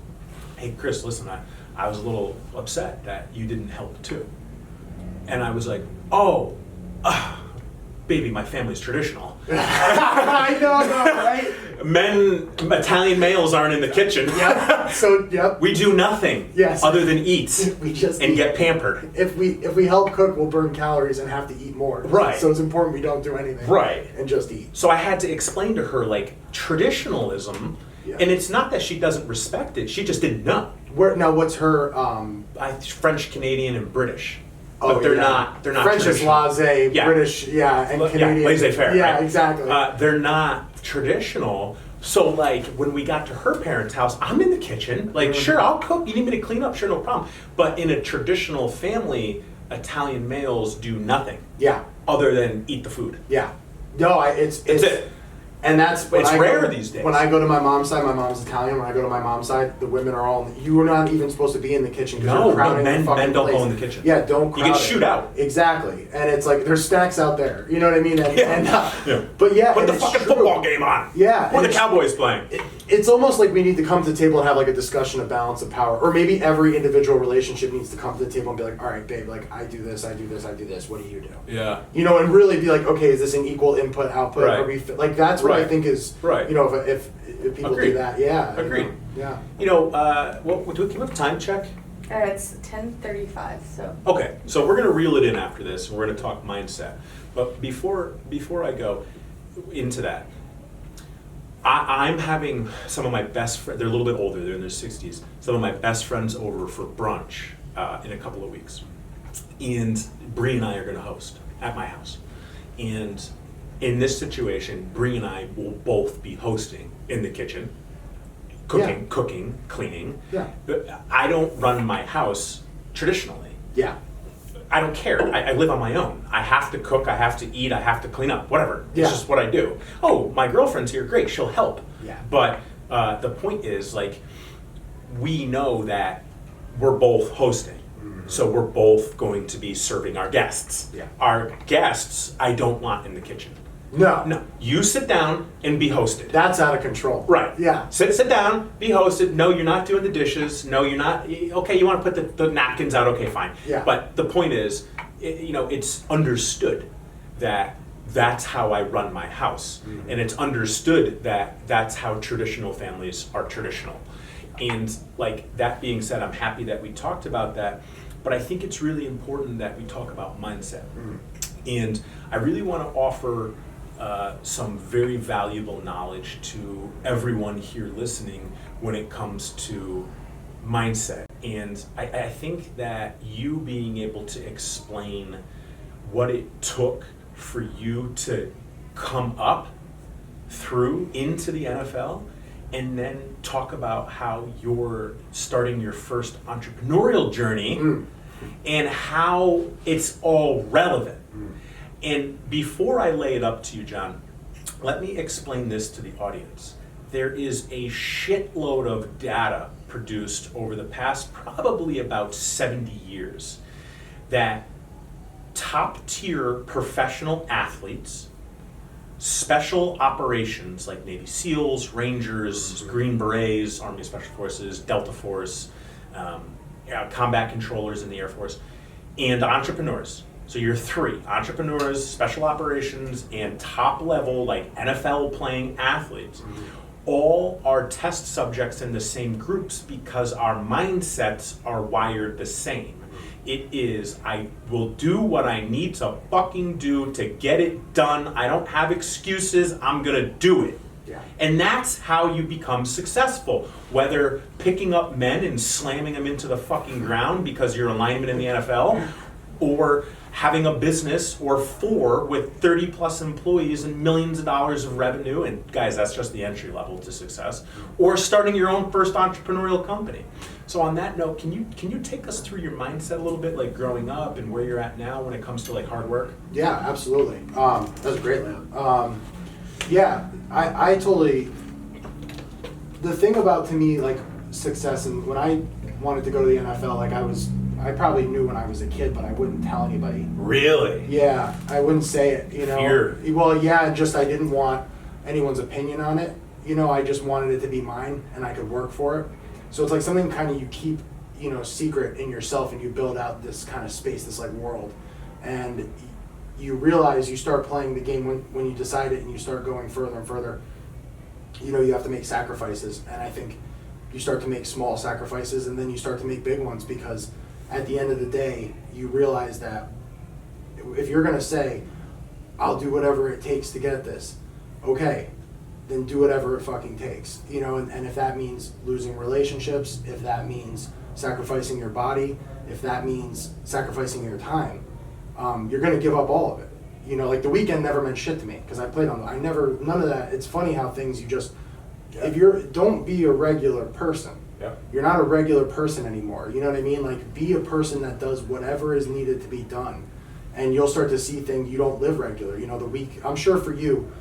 "Hey, Chris, listen, I was a little upset that you didn't help too." And I was like, baby, my family's traditional. I know, right? Italian males aren't in the kitchen. Yep. So, yep. We do nothing other than eat we just and eat. get pampered. If we help cook, we'll burn calories and have to eat more. Right. So it's important we don't do anything. Right. And just eat. So I had to explain to her, like, traditionalism, and it's not that she doesn't respect it, she just didn't know. Now, what's her... French, Canadian, and British. Oh, but they're not French is laissez, British, and Canadian. Laissez-faire. Yeah, right? exactly. They're not traditional. So, like, when we got to her parents' house, I'm in the kitchen. Like, sure, I'll cook. You need me to clean up? Sure, no problem. But in a traditional family, Italian males do nothing. Yeah. Other than eat the food. Yeah. No, it's it. And that's it's rare these days. When I go to my mom's side, my mom's Italian. When I go to my mom's side, the women are all. You are not even supposed to be in the kitchen because you're crowding the fucking men don't place. go in the kitchen. Yeah, don't crowd. You get shoot out. Exactly, and it's like there's snacks out there. You know what I mean? But yeah, put the fucking football game on. Yeah, or the Cowboys playing. It's almost like we need to come to the table and have like a discussion of balance of power, or maybe every individual relationship needs to come to the table and be like, all right, babe, like I do this, I do this, I do this. What do you do? Yeah. And really be like, okay, is this an equal input output? Right. Are we like that's what I think is. Right. If people Agreed. do that, yeah. Agreed. Yeah. Can we have a time check? It's 10:35, so. Okay, so we're going to reel it in after this, and we're going to talk mindset. But before I go into that, I'm having some of my best friends, they're a little bit older, they're in their 60s, some of my best friends over for brunch in a couple of weeks. And Bree and I are going to host at my house. And in this situation, Bree and I will both be hosting in the kitchen, cooking, cleaning. Yeah. I don't run my house traditionally. Yeah. I don't care. I live on my own. I have to cook, I have to eat, I have to clean up, whatever. Yeah. It's just what I do. Oh, my girlfriend's here, great, she'll help. Yeah. But The point is, like, we know that we're both hosting. So we're both going to be serving our guests. Yeah. Our guests, I don't want in the kitchen. No. No, you sit down and be hosted. That's out of control. Right. Yeah. Sit down, be hosted. No, you're not doing the dishes. No, you're not. Okay, you want to put the napkins out. Okay, fine. Yeah. But the point is, it's understood that that's how I run my house. Mm-hmm. And it's understood that that's how traditional families are traditional. And like that being said, I'm happy that we talked about that. But I think it's really important that we talk about mindset. And I really want to offer some very valuable knowledge to everyone here listening when it comes to mindset. And I think that you being able to explain what it took for you to come up through into the NFL, and then talk about how you're starting your first entrepreneurial journey and how it's all relevant. And before I lay it up to you, John, let me explain this to the audience. There is a shitload of data produced over the past probably about 70 years that top tier professional athletes, special operations like Navy SEALs, Rangers, Green Berets, Army Special Forces, Delta Force, combat controllers in the Air Force, and entrepreneurs. So you're three: entrepreneurs, special operations, and top level like NFL playing athletes. All are test subjects in the same groups because our mindsets are wired the same. It is, I will do what I need to fucking do to get it done. I don't have excuses. I'm gonna do it. Yeah. And that's how you become successful. Whether picking up men and slamming them into the fucking ground because you're a lineman in the NFL, or having a business or four with 30 plus employees and millions of dollars of revenue, and guys, that's just the entry level to success, or starting your own first entrepreneurial company. So on that note, can you take us through your mindset a little bit, like growing up and where you're at now when it comes to like hard work? Yeah, absolutely. That was a great layup. Yeah, I totally, the thing about, to me, like success, and when I wanted to go to the NFL, like I probably knew when I was a kid, but I wouldn't tell anybody. Really? Yeah, I wouldn't say it, Fear. Well, yeah, just I didn't want anyone's opinion on it. I just wanted it to be mine and I could work for it. So it's like something kind of you keep, secret in yourself, and you build out this kind of space, this like world. And you realize, you start playing the game when you decide it, and you start going further and further, you have to make sacrifices. And I think you start to make small sacrifices, and then you start to make big ones, because at the end of the day, you realize that if you're going to say, I'll do whatever it takes to get this, okay, then do whatever it fucking takes. And if that means losing relationships, if that means sacrificing your body, if that means sacrificing your time, you're going to give up all of it. Like the weekend never meant shit to me, because I played on none of that. It's funny how things don't be a regular person. Yeah. You're not a regular person anymore. You know what I mean? Like, be a person that does whatever is needed to be done, and you'll start to see things. You don't live regular. I'm sure for you,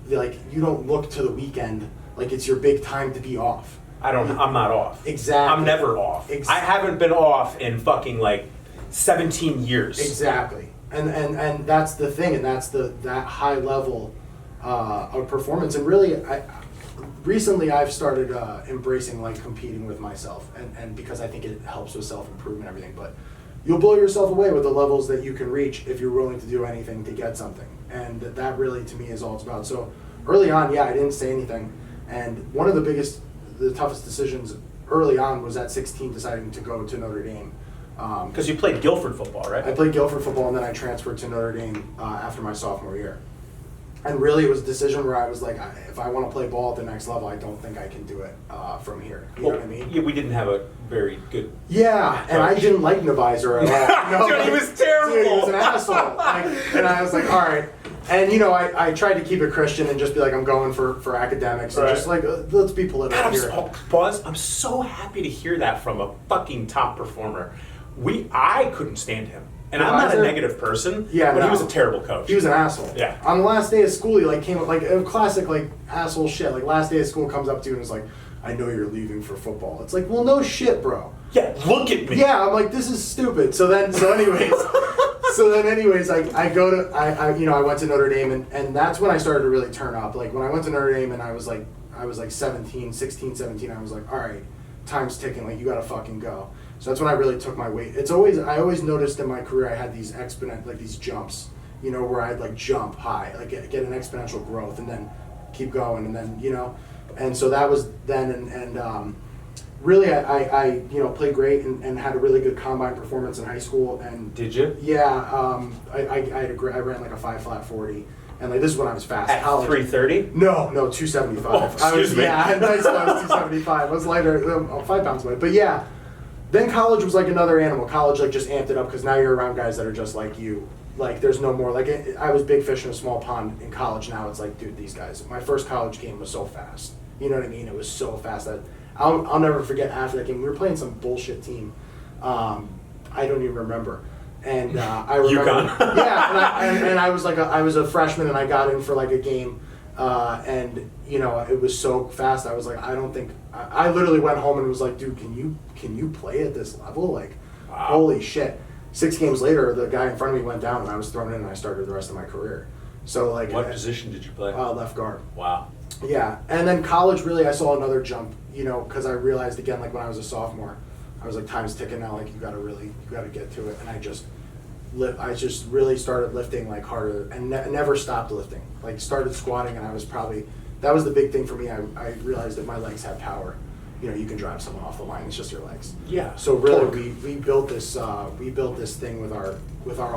like, you don't look to the weekend like it's your big time to be off. I'm not off. Exactly. I'm never off. I haven't been off in fucking like 17 years. Exactly. And that's the thing, and that's that high level of performance. And really, recently I've started embracing like competing with myself, and because I think it helps with self-improvement and everything. But you'll blow yourself away with the levels that you can reach if you're willing to do anything to get something. And that really, to me, is all it's about. So early on, I didn't say anything. And one of the toughest decisions early on was at 16 deciding to go to Notre Dame. Because you played Guilford football, right? I played Guilford football, and then I transferred to Notre Dame after my sophomore year. And really, it was a decision where I was like, if I want to play ball at the next level, I don't think I can do it from here. You know what I mean? Yeah, we didn't have a very good... Yeah, and I didn't like Nevisor at all. Dude, he was terrible! Dude, he was an asshole. And I was like, all right. And, I tried to keep it Christian and just be like, I'm going for academics. And just like, let's be political here. Pause. I'm so happy to hear that from a fucking top performer. I couldn't stand him. And I'm not a advisor. negative person, Yeah, but he no. was a terrible coach. He was an asshole. Yeah. On the last day of school, he like came up like a classic like asshole shit. Like last day of school comes up to you and is like, "I know you're leaving for football." It's like, well, no shit, bro. Yeah, look at me. Yeah, I'm like, this is stupid. So anyways, I went to Notre Dame and that's when I started to really turn up. Like when I went to Notre Dame and I was like 16, 17, I was like, all right, time's ticking. Like you gotta fucking go. So that's when I really took my weight. I always noticed in my career I had these these jumps, where I'd like jump high, like get an exponential growth and then keep going and then, and so that was then and really I played great and had a really good combine performance in high school and Did you? yeah, I ran like a 5 40 and like this is when I was fast. At College. 330? No, 275. Oh, excuse me. Yeah, in high school I was 275. I was lighter, 5 pounds lighter. But yeah, then college was like another animal. College like just amped it up because now you're around guys that are just like you. Like there's no more, like I was big fish in a small pond in college. Now it's like, dude, these guys. My first college game was so fast. You know what I mean? It was so fast that I'll never forget after that game. We were playing some bullshit team. I don't even remember. And I remember, UConn. yeah, and I was I was a freshman and I got in for like a game, and it was so fast. I was like, I don't think I literally went home and was like, dude, can you play at this level? Like, Wow. holy shit! 6 games later, the guy in front of me went down and I was thrown in and I started the rest of my career. So like, What position did you play? left guard. Wow. Yeah, and then college really I saw another jump, because I realized again like when I was a sophomore, I was like time's ticking now, like you gotta get to it, and I just really started lifting like harder and never stopped lifting. Like started squatting and that was the big thing for me. I realized that my legs have power. You can drive someone off the line. It's just your legs. Yeah. So really, Torque. we built this thing with our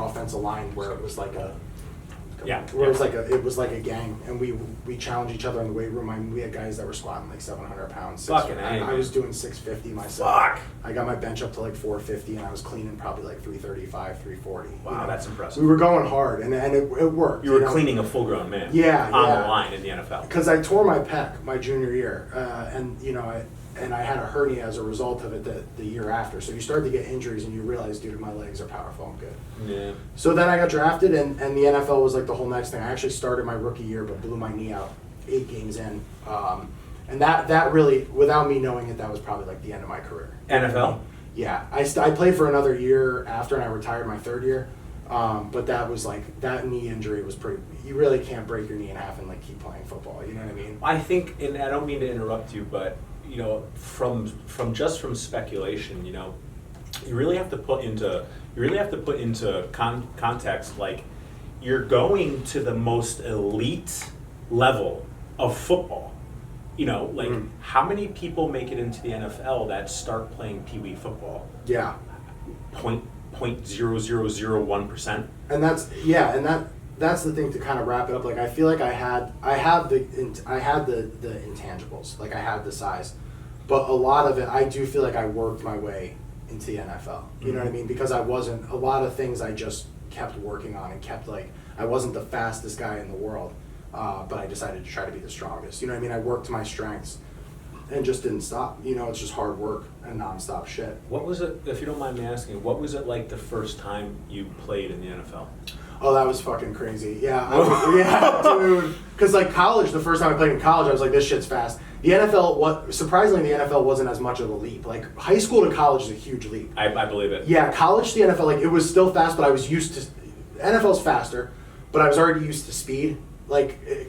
offensive line where it was like a. Yeah. Where it was like a gang, and we challenged each other in the weight room. I mean, we had guys that were squatting like 700 pounds. Fucking A, I man. was doing 650 myself. Fuck. I got my bench up to like 450, and I was cleaning probably like 335, 340. Wow, that's impressive. We were going hard, and it worked. You were cleaning a full-grown man. Yeah, On yeah. the line in the NFL. Because I tore my pec my junior year, and I had a hernia as a result of it the year after. So you start to get injuries, and you realize, dude, my legs are powerful. I'm good. Yeah. So then I got drafted, and the NFL was like the whole next thing. I actually started my rookie year, but blew my knee out 8 games in. And that really, without me knowing it, that was probably like the end of my career. NFL? Yeah. I played for another year after, and I retired my 3rd year. But that was like, that knee injury was pretty, you really can't break your knee in half and like keep playing football. You know what I mean? I think, and I don't mean to interrupt you, but from speculation, you really have to put into context, like you're going to the most elite level of football. How many people make it into the NFL that start playing Pee Wee football? Yeah. 0.0001%. And that's the thing to kind of wrap it up. Like I feel like I had the intangibles. Like I had the size, but a lot of it I do feel like I worked my way into the NFL. You know what I mean? Because a lot of things I just kept working on and kept I wasn't the fastest guy in the world, but I decided to try to be the strongest. You know what I mean? I worked to my strengths and just didn't stop. It's just hard work and nonstop shit. What was it, if you don't mind me asking, what was it like the first time you played in the NFL? Oh, that was fucking crazy. Yeah, yeah, dude. Because college, the first time I played in college, I was like, this shit's fast. The NFL, surprisingly, the NFL wasn't as much of a leap. Like high school to college is a huge leap. I believe it. Yeah, college to the NFL, it was still fast, but I was used to. NFL's faster, but I was already used to speed.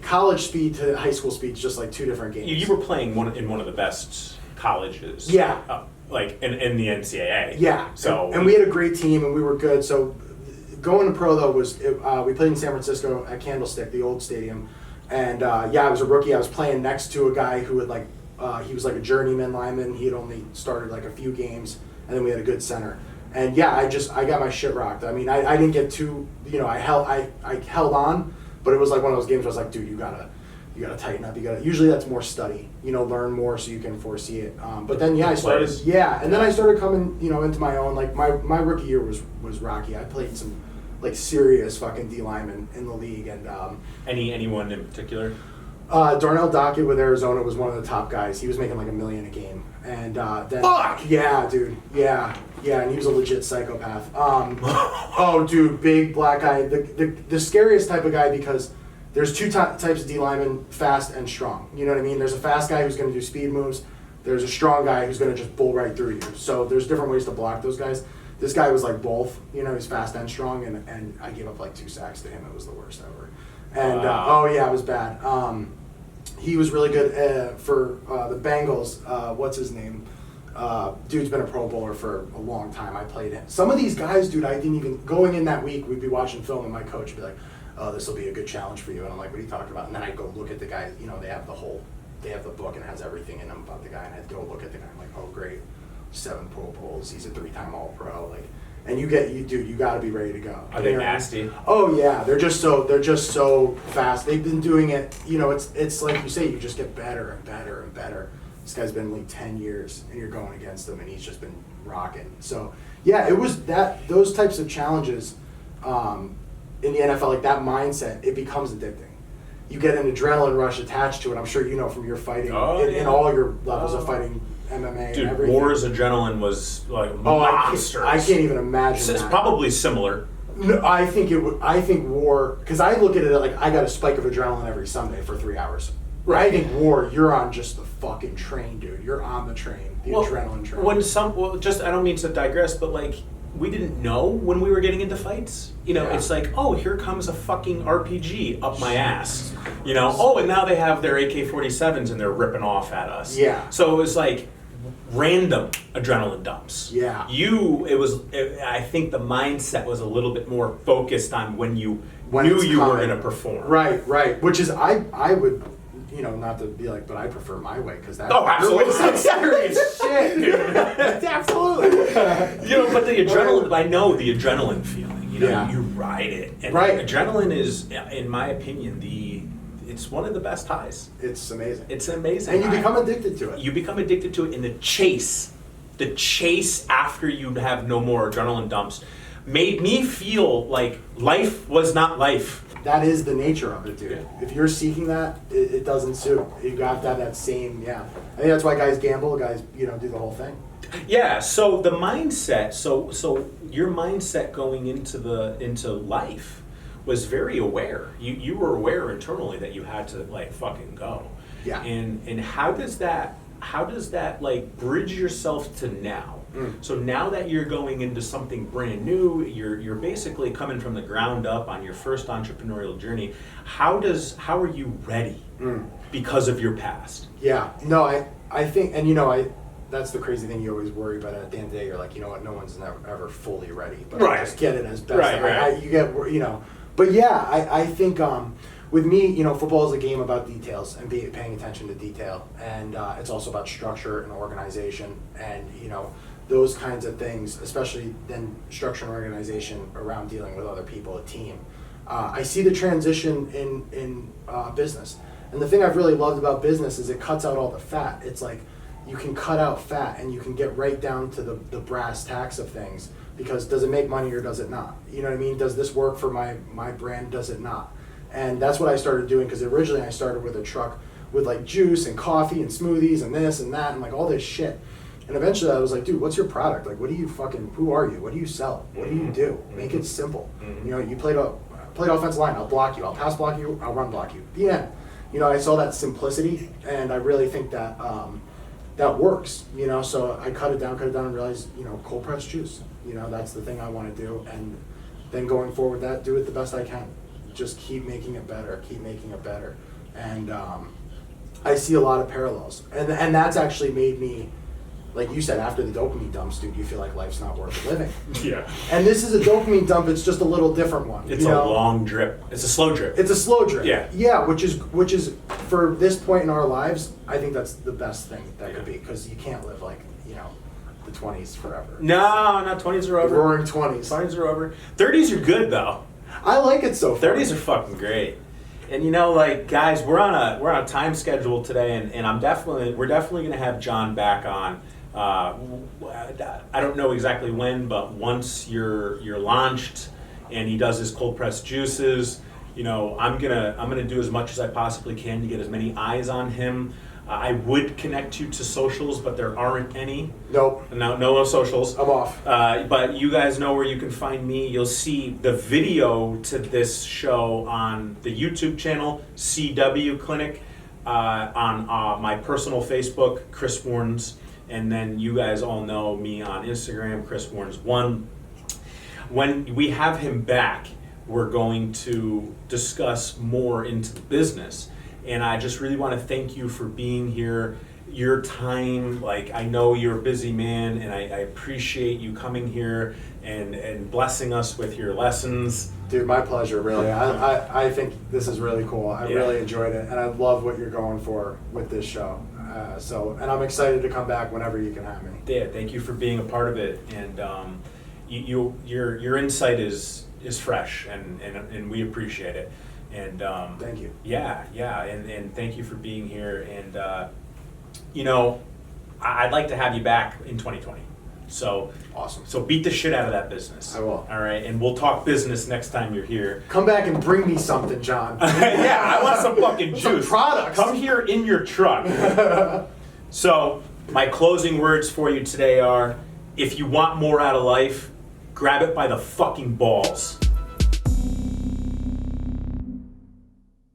College speed to high school speed is just like 2 different games. You were playing in one of the best colleges. Yeah. In the NCAA. Yeah. So and we had a great team and we were good. So going to pro though we played in San Francisco at Candlestick, the old stadium, and I was a rookie. I was playing next to a guy who had he was like a journeyman lineman. He had only started like a few games, and then we had a good center. And yeah, I got my shit rocked. I mean, I didn't get too, I held on, but it was like one of those games where I was like, dude, you gotta tighten up. Usually that's more study, learn more so you can foresee it. But then I started, and then I started coming, into my own. Like my rookie year was rocky. I played some serious fucking D linemen in the league, and anyone in particular? Darnell Dockett with Arizona was one of the top guys. He was making like $1 million a game, and then Fuck! Yeah, dude, yeah, and he was a legit psychopath. Oh, dude, big black guy, the scariest type of guy because there's two types of D linemen, fast and strong. You know what I mean? There's a fast guy who's going to do speed moves. There's a strong guy who's going to just bull right through you. So there's different ways to block those guys. This guy was like both. You know, he's fast and strong, and I gave up like 2 sacks to him. It was the worst ever. And Wow. oh yeah, it was bad. He was really good for the Bengals. What's his name? Dude's been a Pro Bowler for a long time. I played him. Some of these guys, dude, I didn't even, going in that week, we'd be watching film and my coach would be like, oh, this will be a good challenge for you. And I'm like, what are you talking about? And then I'd go look at the guy, you know, they have the book and it has everything in them about the guy. And I'd go look at the guy. I'm like, oh, great. 7 Pro Bowls. He's a 3-time All-Pro. Like, and you got to be ready to go. Are they nasty? Oh yeah, they're just so fast. They've been doing it. You know, it's like you say, you just get better and better and better. This guy's been in the league 10 years, and you're going against him, and he's just been rocking. So yeah, it was those types of challenges in the NFL, like that mindset, it becomes addicting. You get an adrenaline rush attached to it. I'm sure you know from your fighting in all your levels of fighing. MMA Dude, and everything. War's adrenaline was like monsters. I can't even imagine. It's that. probably similar. No, I think War, because I look at it like I got a spike of adrenaline every Sunday for 3 hours. Right. I think War, you're on just the fucking train, dude. You're on the train, the adrenaline train. I don't mean to digress, but like, we didn't know when we were getting into fights. You know, It's like, oh, here comes a fucking RPG up my ass. You know, oh, and now they have their AK-47s and they're ripping off at us. Yeah. So it was like random adrenaline dumps. Yeah. I think the mindset was a little bit more focused on when you knew it's you were coming. going to perform. Right. Which is, I would, you know, not to be like, but I prefer my way because that. Oh, absolutely. Serious shit, dude. Absolutely. You know, but the adrenaline, I know the adrenaline feeling. You know, Yeah. you ride it. And Right. adrenaline is, in my opinion, it's one of the best highs. It's amazing. It's an amazing And you high. become addicted to it. You become addicted to it in the chase. The chase after you have no more adrenaline dumps made me feel like life was not life. That is the nature of it, dude. Yeah. If you're seeking that, it doesn't suit. You got to have that same, I think that's why guys gamble, guys, you know, do the whole thing. Yeah, so the mindset, so your mindset going into life was very aware. You were aware internally that you had to like fucking go. Yeah. And how does that like bridge yourself to now? So now that you're going into something brand new, you're basically coming from the ground up on your first entrepreneurial journey. How are you ready because of your past? Yeah. No, I think, and you know, that's the crazy thing you always worry about. At the end of the day, you're like, you know what, no one's ever fully ready, but Right. I just get it as best. Right. You get, you know, but yeah, I think with me, you know, football is a game about details and paying attention to detail, and it's also about structure and organization, and you know, those kinds of things, especially then structure and organization around dealing with other people, a team. I see the transition in business, and the thing I've really loved about business is it cuts out all the fat. It's like you can cut out fat and you can get right down to the brass tacks of things, because does it make money or does it not? You know what I mean? Does this work for my brand? Does it not? And that's what I started doing, because originally I started with a truck with like juice and coffee and smoothies and this and that and like all this shit. And eventually I was like, dude, what's your product? Like, who are you? What do you sell? What do you do? Make it simple. You know, you played offensive line, I'll block you. I'll pass block you, I'll run block you. The end. You know, I saw that simplicity, and I really think that that works, you know, so I cut it down and realized, you know, cold pressed juice, you know, that's the thing I want to do, and then going forward with that, do it the best I can. Just keep making it better, and I see a lot of parallels, and that's actually made me, like you said, after the dopamine dumps, dude, you feel like life's not worth living. Yeah. And this is a dopamine dump, it's just a little different one. It's a long drip. It's a slow drip. It's a slow drip. Yeah. Yeah, which is for this point in our lives, I think that's the best thing that could be, because you can't live like, you know, the 20s forever. No, not 20s are The over. roaring 20s. 20s are over. 30s are good though. I like it so far. 30s are fucking great. And you know, like, guys, we're on a time schedule today, and we're definitely gonna have John back on. I don't know exactly when, but once you're launched and he does his cold pressed juices, I'm gonna do as much as I possibly can to get as many eyes on him. I would connect you to socials, but there aren't any. Nope. No socials. I'm off. But you guys know where you can find me. You'll see the video to this show on the YouTube channel, CW Clinic, on my personal Facebook, Chris Warnes, and then you guys all know me on Instagram, Chris Warnes1. When we have him back, we're going to discuss more into the business. And I just really want to thank you for being here, your time. Like, I know you're a busy man, and I appreciate you coming here and blessing us with your lessons. Dude, my pleasure, really. I think this is really cool. I really enjoyed it, and I love what you're going for with this show. And I'm excited to come back whenever you can have me. Yeah, thank you for being a part of it. And your insight is fresh, and we appreciate it. And thank you. Yeah, and thank you for being here. And I'd like to have you back in 2020. So Awesome. So beat the shit out of that business. I will. All right, and we'll talk business next time you're here. Come back and bring me something, John. Yeah, I want some fucking Some juice. products. Come here in your truck. So my closing words for you today are: if you want more out of life, grab it by the fucking balls.